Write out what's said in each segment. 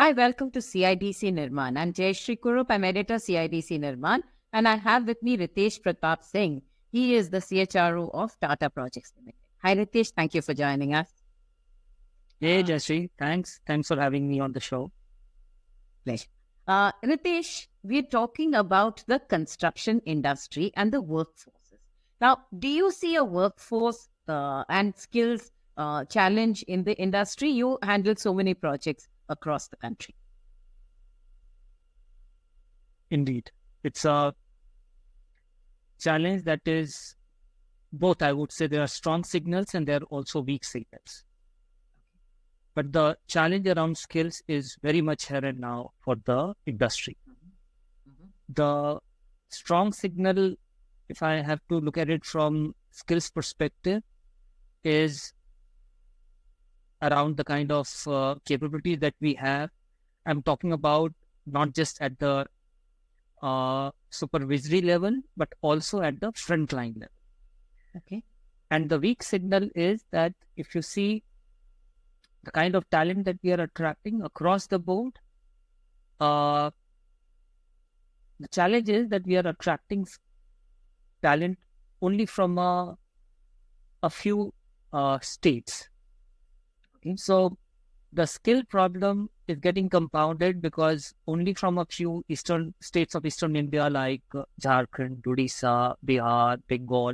Hi, welcome to CIDC Nirman. I'm Jayashree Kurup. I'm editor CIDC Nirman, and I have with me Ritesh Pratap Singh. He is the CHRO of Tata Projects Limited. Hi, Ritesh. Thank you for joining us. Hey, Jayashree. Thanks for having me on the show. Pleasure. Ritesh, we're talking about the construction industry and the workforces. Now, do you see a workforce and skills challenge in the industry? You handle so many projects across the country. Indeed. It's a challenge that is both, I would say. There are strong signals and there are also weak signals. But the challenge around skills is very much here and now for the industry. The strong signal, if I have to look at it from skills perspective, is around the kind of capabilities that we have. I'm talking about not just at the supervisory level, but also at the frontline level. Okay. And the weak signal is that if you see the kind of talent that we are attracting across the board, the challenge is that we are attracting talent only from a few states. Okay. So the skill problem is getting compounded because only from a few eastern states of Eastern India like Jharkhand, Odisha, Bihar, Bengal,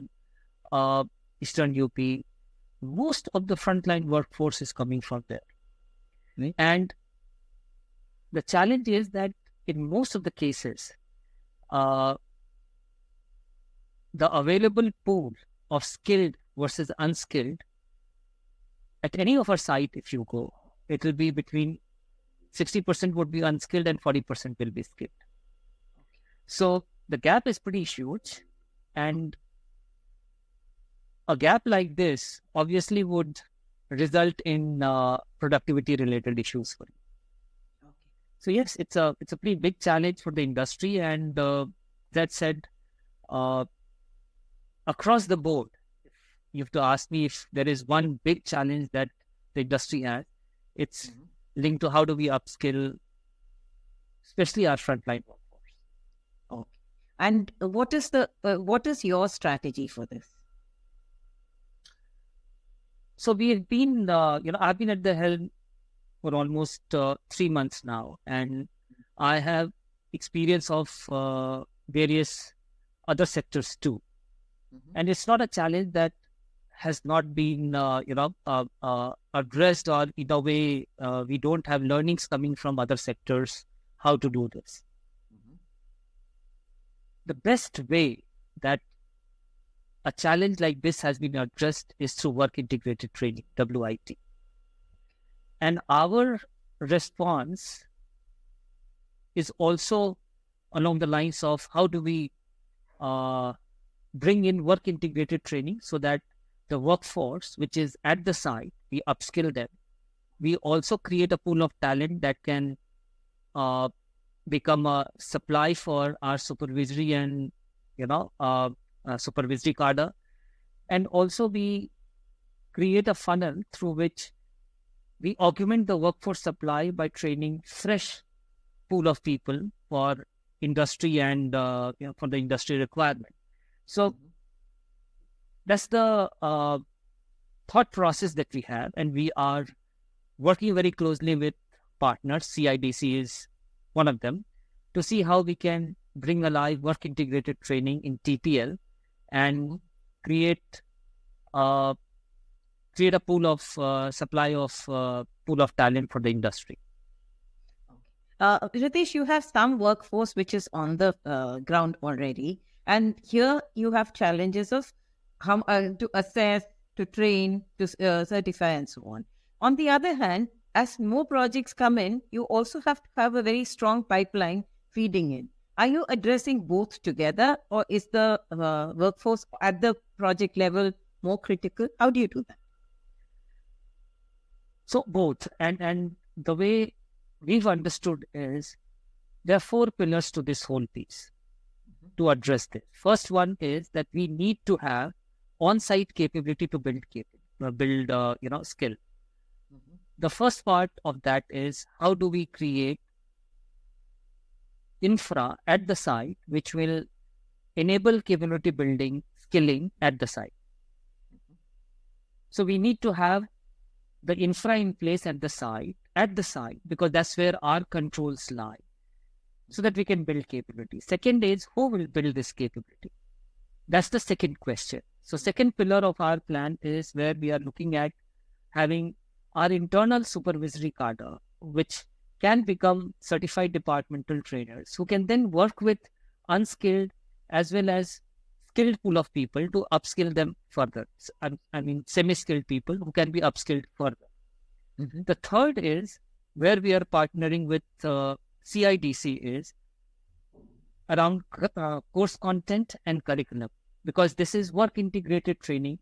Eastern UP, most of the frontline workforce is coming from there. Right. And the challenge is that in most of the cases, the available pool of skilled versus unskilled, at any of our site, if you go, it will be between 60% would be unskilled and 40% will be skilled. So the gap is pretty huge, and a gap like this obviously would result in productivity related issues for you. Okay. So yes, it's a pretty big challenge for the industry, and that said, across the board, if you have to ask me if there is one big challenge that the industry has, it's linked to how do we upskill, especially our frontline workforce. Okay. And what is your strategy for this? So we've been, I've been at the helm for almost 3 months now, and I have experience of various other sectors too. And it's not a challenge that has not been, addressed, or in a way, we don't have learnings coming from other sectors how to do this. The best way that a challenge like this has been addressed is through work integrated training, WIT. And our response is also along the lines of how do we bring in work integrated training so that the workforce, which is at the site, we upskill them. We also create a pool of talent that can become a supply for our supervisory and, supervisory cadre. And also we create a funnel through which we augment the workforce supply by training fresh pool of people for industry and for the industry requirement. So that's the thought process that we have, and we are working very closely with partners. CIDC is one of them, to see how we can bring alive work integrated training in TPL and create a pool of supply of pool of talent for the industry. Ritesh, you have some workforce which is on the ground already, and here you have challenges of how to assess, to train, to certify, and so on. On the other hand, as more projects come in, you also have to have a very strong pipeline feeding in. Are you addressing both together, or is the workforce at the project level more critical? How do you do that? So both, and the way we've understood is there are 4 pillars to this whole piece to address this. First one is that we need to have on-site capability to build skill. the first part of that is how do we create infra at the site, which will enable capability building, skilling at the site. So we need to have the infra in place at the site, because that's where our controls lie, so that we can build capability. Second is, who will build this capability? That's the second question. So second pillar of our plan is where we are looking at having our internal supervisory cadre, which can become certified departmental trainers who can then work with unskilled as well as skilled pool of people to upskill them further. I mean, semi-skilled people who can be upskilled further. Mm-hmm. The third is where we are partnering with CIDC is around course content and curriculum, because this is work integrated training.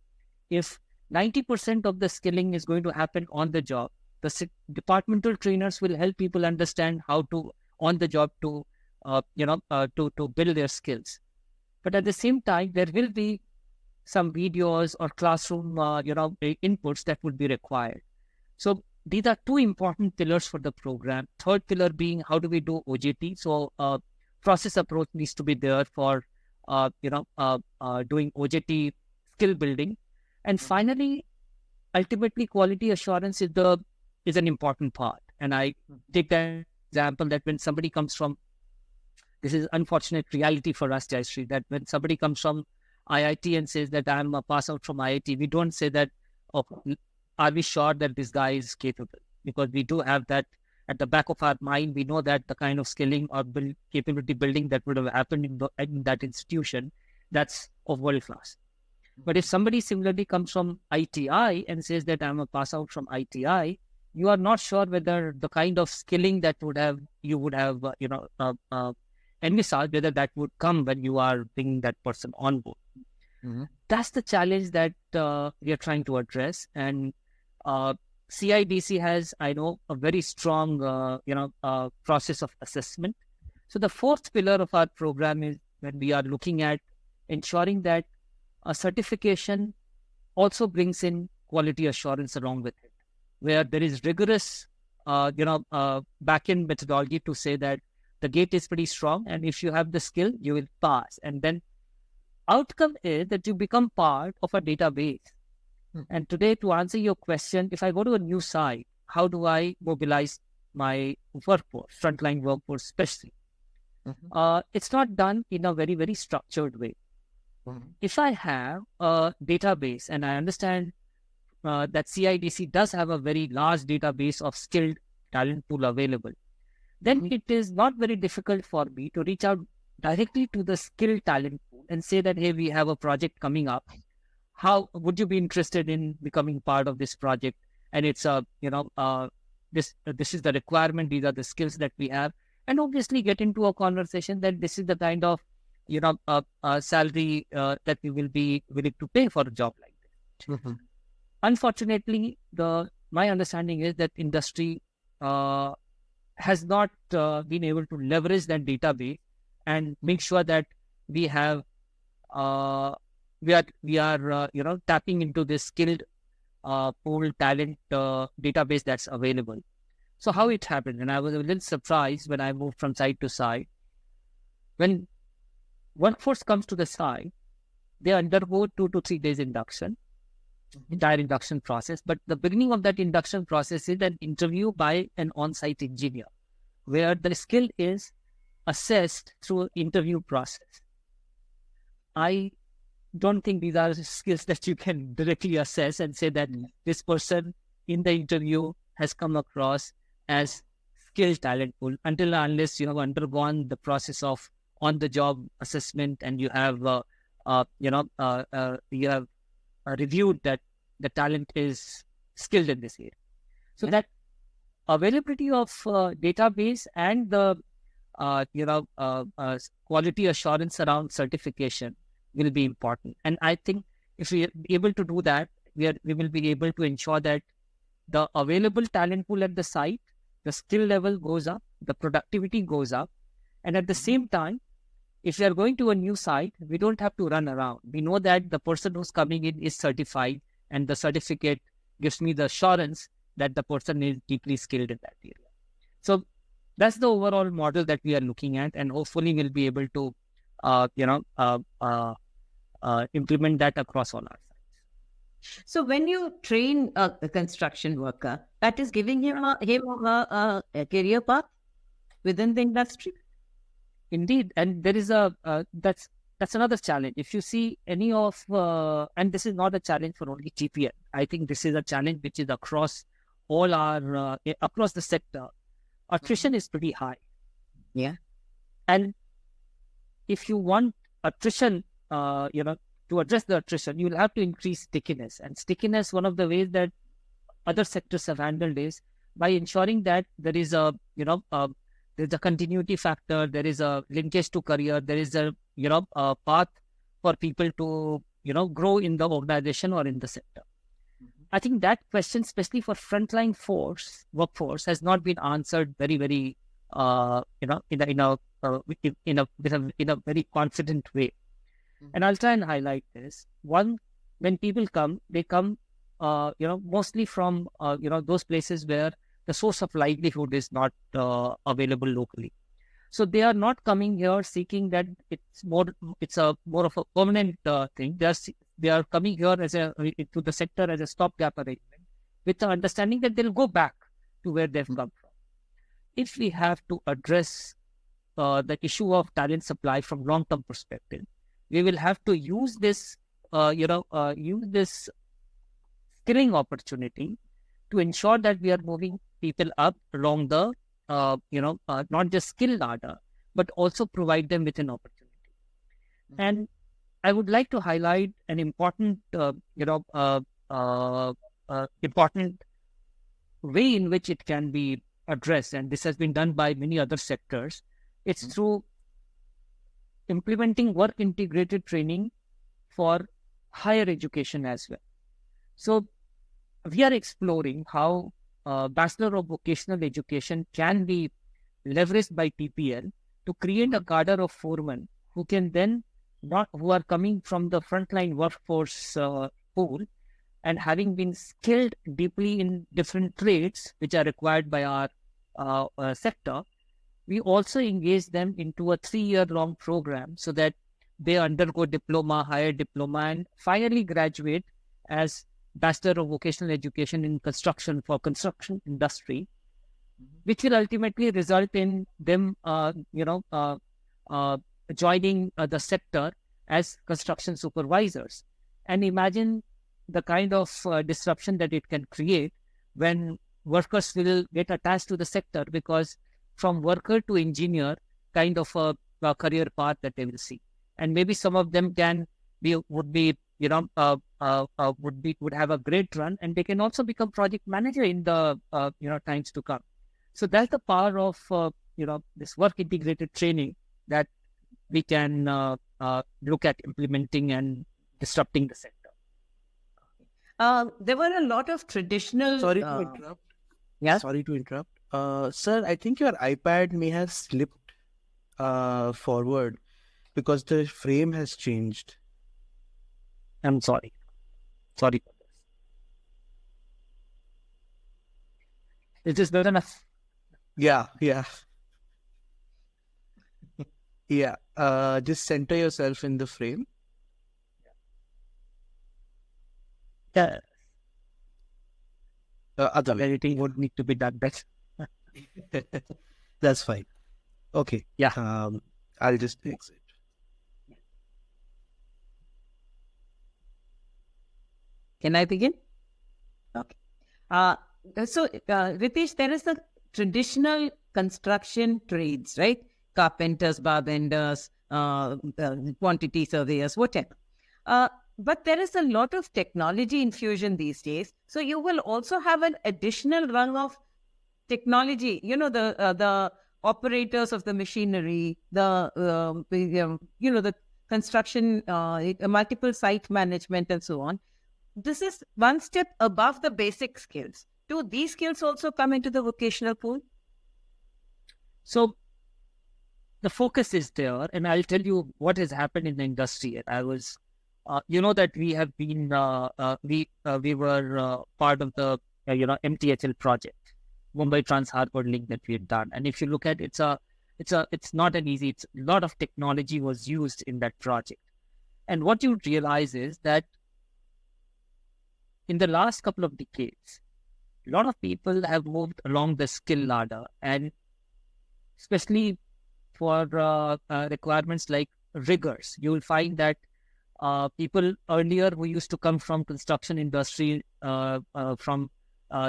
If 90% of the skilling is going to happen on the job, the departmental trainers will help people understand how to on the job to build their skills. But at the same time, there will be some videos or classroom inputs that would be required. So these are two important pillars for the program. Third pillar being, how do we do OJT? So process approach needs to be there for doing OJT skill building. And finally, ultimately, quality assurance is an important part. And I take the example that when somebody comes from, this is unfortunate reality for us, Jayashree, that when somebody comes from IIT and says that I'm a pass out from IIT, we don't say that, oh, are we sure that this guy is capable? Because we do have that at the back of our mind. We know that the kind of skilling or capability building that would have happened in that institution, that's of world class. But if somebody similarly comes from ITI and says that I'm a pass out from ITI, you are not sure whether the kind of skilling that you would have envisaged, whether that would come when you are bringing that person on board. Mm-hmm. That's the challenge that we are trying to address. And CIDC has, I know, a very strong, process of assessment. So the fourth pillar of our program is when we are looking at ensuring that a certification also brings in quality assurance along with it, where there is rigorous, back-end methodology to say that the gate is pretty strong, and if you have the skill, you will pass. And then outcome is that you become part of a database. And today, to answer your question, if I go to a new site, how do I mobilize my workforce, frontline workforce especially? It's not done in a very, very structured way. If I have a database, and I understand that CIDC does have a very large database of skilled talent pool available, then it is not very difficult for me to reach out directly to the skilled talent pool and say that, hey, we have a project coming up. How would you be interested in becoming part of this project? And it's this is the requirement. These are the skills that we have, and obviously get into a conversation that this is the kind of salary that we will be willing to pay for a job like this. Unfortunately, my understanding is that industry has not been able to leverage that database and make sure that we have we are tapping into this skilled pool talent database that's available. So how it happened, and I was a little surprised when I moved from site to site. When workforce comes to the site, they undergo 2 to 3 days induction, entire induction process. But the beginning of that induction process is an interview by an on-site engineer, where the skill is assessed through an interview process. I don't think these are skills that you can directly assess and say that this person in the interview has come across as skilled talent pool until unless you have undergone the process of on-the-job assessment and you have reviewed that the talent is skilled in this area. So that availability of database and the quality assurance around certification will be important. And I think if we are able to do that, we will be able to ensure that the available talent pool at the site, the skill level goes up, the productivity goes up, and at the same time, if we are going to a new site, we don't have to run around. We know that the person who's coming in is certified, and the certificate gives me the assurance that the person is deeply skilled in that area. So that's the overall model that we are looking at, and hopefully we'll be able to, implement that across all our sites. So when you train a construction worker, that is giving him a career path within the industry. Indeed, and there is that's another challenge. If you see any of, and this is not a challenge for only TPN. I think this is a challenge which is across all our across the sector. Attrition is pretty high. Yeah, and if you want attrition, to address the attrition, you will have to increase stickiness. And stickiness, one of the ways that other sectors have handled is by ensuring that there is there's a continuity factor, there is a linkage to career, there is a path for people to grow in the organization or in the sector. I think that question, especially for frontline workforce, has not been answered very, very in a very confident way. And I'll try and highlight this. One, when people come, they come, mostly from, those places where the source of livelihood is not available locally. So they are not coming here seeking that it's more of a permanent thing. They are coming here to the sector as a stopgap arrangement, with the understanding that they'll go back to where they've come from. If we have to address the issue of talent supply from long-term perspective, we will have to use this skilling opportunity to ensure that we are moving people up along the, not just skill ladder, but also provide them with an opportunity. And I would like to highlight an important, important way in which it can be addressed. And this has been done by many other sectors. It's through implementing work integrated training for higher education as well. So we are exploring how Bachelor of Vocational Education can be leveraged by TPL to create a cadre of foremen who can then who are coming from the frontline workforce pool and having been skilled deeply in different trades which are required by our sector. We also engage them into a 3-year-long program so that they undergo diploma, higher diploma, and finally graduate as Bachelor of Vocational Education in construction for construction industry, which will ultimately result in them, joining the sector as construction supervisors. And imagine the kind of disruption that it can create when workers will get attached to the sector, because from worker to engineer kind of a career path that they will see. And maybe some of them would have a great run, and they can also become project manager in the times to come. So that's the power of this work integrated training that we can look at implementing and disrupting the sector. There were a lot of traditional. Sorry to interrupt. Yes. Sorry to interrupt. Sir, I think your iPad may have slipped forward because the frame has changed. I'm sorry. Sorry for this. Is this good enough? Yeah. Yeah. Just center yourself in the frame. Yeah. Other way. Editing would need to be done better. That's fine. Okay. Yeah. I'll just exit. Can I begin? Okay. So, Ritesh, there is the traditional construction trades, right? Carpenters, barbenders, quantity surveyors, whatever. But there is a lot of technology infusion these days. So you will also have an additional rung of technology. The operators of the machinery, the construction, multiple site management, and so on. This is one step above the basic skills. Do these skills also come into the vocational pool? So the focus is there, and I'll tell you what has happened in the industry. And I was, that we have been, we were part of the MTHL project, Mumbai Trans Harbour Link that we had done. And if you look at it's not an easy. It's a lot of technology was used in that project. And what you realize is that in the last couple of decades, a lot of people have moved along the skill ladder, and especially for requirements like riggers, you will find that people earlier who used to come from construction industry from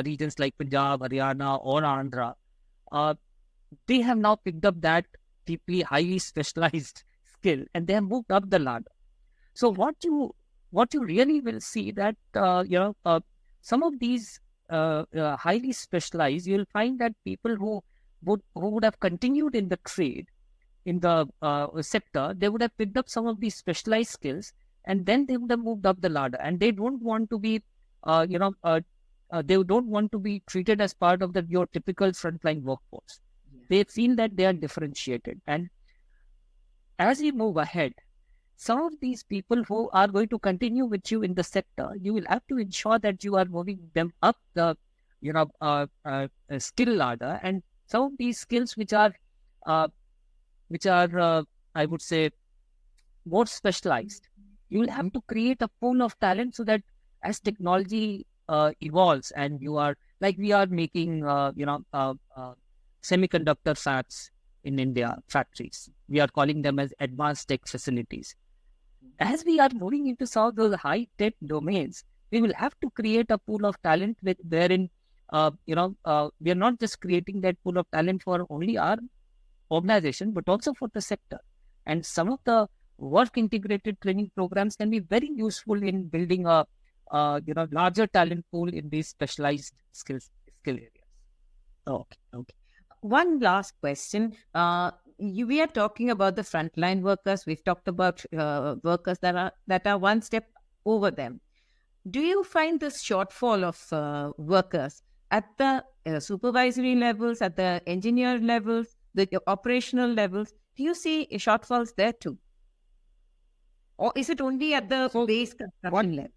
regions like Punjab, Haryana, or Andhra, they have now picked up that deeply, highly specialized skill, and they have moved up the ladder. So what you really will see that some of these highly specialized, you'll find that people who would have continued in the trade, in the sector, they would have picked up some of these specialized skills, and then they would have moved up the ladder. And they don't want to be, they don't want to be treated as part of your typical frontline workforce. Yeah. They feel that they are differentiated. And as you move ahead, some of these people who are going to continue with you in the sector, you will have to ensure that you are moving them up the, skill ladder. And some of these skills which are, I would say, more specialized, you will have to create a pool of talent so that as technology evolves, and you are like we are making, semiconductor fabs in India, factories. We are calling them as advanced tech facilities. As we are moving into some of those high-tech domains, we will have to create a pool of talent wherein, we are not just creating that pool of talent for only our organization, but also for the sector. And some of the work-integrated training programs can be very useful in building a, larger talent pool in these specialized skill areas. Okay. One last question. We are talking about the frontline workers. We've talked about workers that are one step over them. Do you find this shortfall of workers at the supervisory levels, at the engineer levels, the operational levels? Do you see shortfalls there too? Or is it only at the base construction level?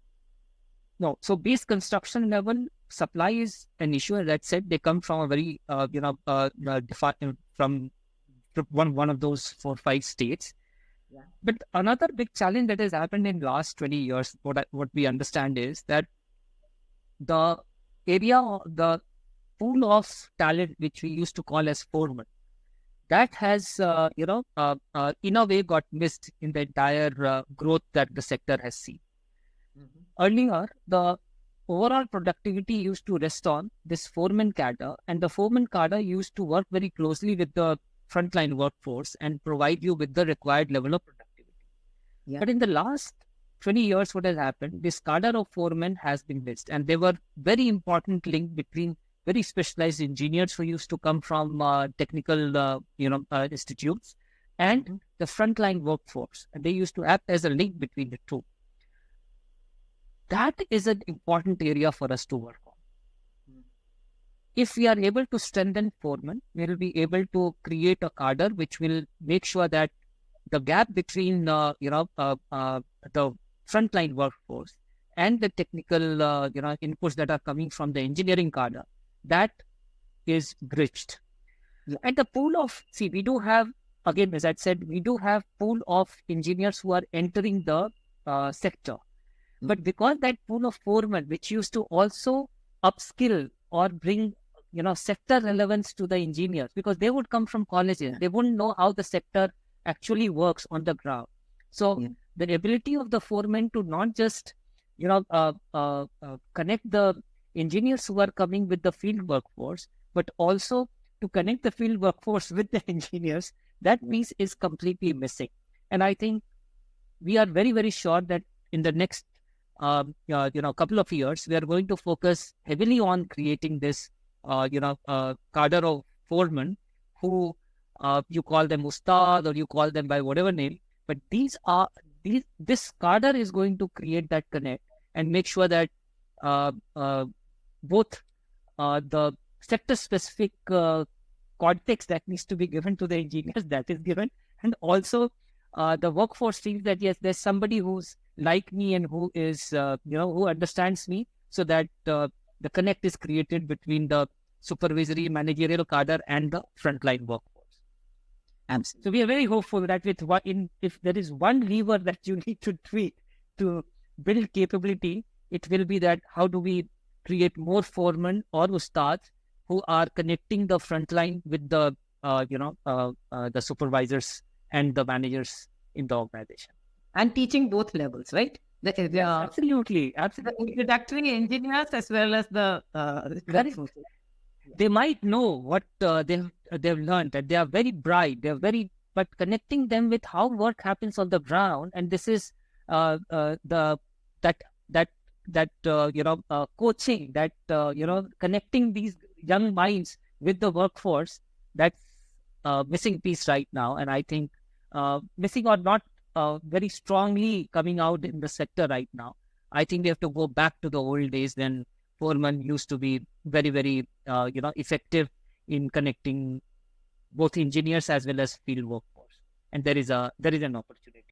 No. So base construction level, supply is an issue. As I said, they come from a very, from one of those 4-5 states. Yeah. But another big challenge that has happened in last 20 years, what we understand is that the pool of talent, which we used to call as foreman, that has, in a way got missed in the entire growth that the sector has seen. Mm-hmm. Earlier, the overall productivity used to rest on this foreman cadre, and the foreman cadre used to work very closely with the frontline workforce and provide you with the required level of productivity. Yeah. But in the last 20 years, what has happened, this cadre of foremen has been missed, and they were very important link between very specialized engineers who used to come from technical, institutes and the frontline workforce, and they used to act as a link between the two. That is an important area for us to work on. If we are able to strengthen foremen, we will be able to create a cadre which will make sure that the gap between the frontline workforce and the technical inputs that are coming from the engineering cadre, that is bridged. Yeah. And the pool of, we do have, again, as I said, we do have pool of engineers who are entering the sector. But because that pool of foremen, which used to also upskill or bring, sector relevance to the engineers, because they would come from colleges, they wouldn't know how the sector actually works on the ground. So the ability of the foremen to not just, connect the engineers who are coming with the field workforce, but also to connect the field workforce with the engineers, that piece is completely missing. And I think we are very, very sure that in the next couple of years, we are going to focus heavily on creating this, cadre of foremen who you call them ustad or you call them by whatever name, but this cadre is going to create that connect and make sure that both the sector-specific context that needs to be given to the engineers, that is given, and also the workforce feels that yes, there's somebody who's like me and who is, who understands me, so that the the connect is created between the supervisory managerial cadre and the frontline workforce. Absolutely. So we are very hopeful that if there is one lever that you need to tweak to build capability, it will be that how do we create more foremen or ustads who are connecting the frontline with the the supervisors and the managers in the organization. And teaching both levels, right? Absolutely. The introductory engineers as well as the they might know what they've learned, and they are very bright. But connecting them with how work happens on the ground, and this is coaching, connecting these young minds with the workforce. That's missing piece right now, and I think missing or not very strongly coming out in the sector right now. I think we have to go back to the old days when foreman used to be very, very effective in connecting both engineers as well as field workforce, and there is an opportunity.